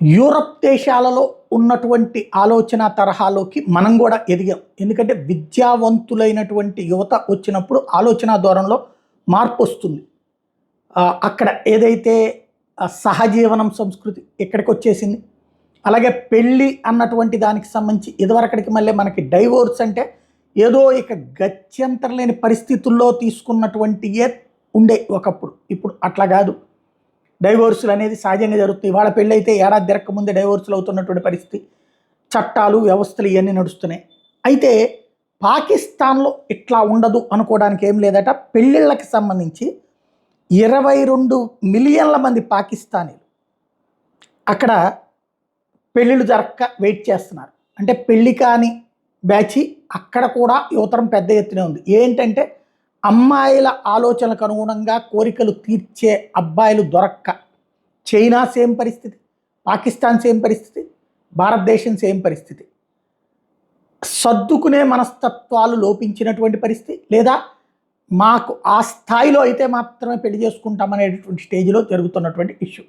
Europe దేశాలలో ఉన్నటువంటి ఆలోచన తరహాలోకి మనం కూడా ఎదిగాం. ఎందుకంటే విద్యావంతులైనటువంటి యువత వచ్చినప్పుడు ఆలోచన ధోరణిలో మార్పు వస్తుంది. అక్కడ ఏదైతే సహజీవనం సంస్కృతి ఇక్కడికి వచ్చేసింది. అలాగే పెళ్ళి అన్నటువంటి దానికి సంబంధించి ఇదివరకటికి మళ్ళీ మనకి డైవోర్స్ అంటే ఏదో ఇక గత్యంతరం లేని పరిస్థితుల్లో తీసుకున్నటువంటి ఉండే ఒకప్పుడు. ఇప్పుడు అట్లా కాదు. డైవోర్సులు అనేది సహజంగా జరుగుతాయి. వాళ్ళ పెళ్ళి అయితే ఏడాది తిరక్క ముందే డైవోర్సులు అవుతున్నటువంటి పరిస్థితి, చట్టాలు వ్యవస్థలు ఇవన్నీ నడుస్తున్నాయి. అయితే పాకిస్తాన్లో ఇట్లా ఉండదు అనుకోవడానికి ఏం లేదట. పెళ్ళిళ్ళకి సంబంధించి 22 మిలియన్ల మంది పాకిస్తానీలు అక్కడ పెళ్ళిళ్ళు జరక్క వెయిట్ చేస్తున్నారు. అంటే పెళ్ళి కాని బ్యాచి అక్కడ కూడా యువతరం పెద్ద ఎత్తునే ఉంది. ఏంటంటే అమ్మాయిల ఆలోచనలకు అనుగుణంగా కోరికలు తీర్చే అబ్బాయిలు దొరక్క. చైనా సేమ్ పరిస్థితి, పాకిస్తాన్ సేమ్ పరిస్థితి, భారతదేశం సేమ్ పరిస్థితి. సర్దుకునే మనస్తత్వాలు లోపించినటువంటి పరిస్థితి, లేదా మాకు ఆ స్థాయిలో అయితే మాత్రమే పెళ్లి చేసుకుంటామనేటువంటి స్టేజ్లో జరుగుతున్నటువంటి ఇష్యూ.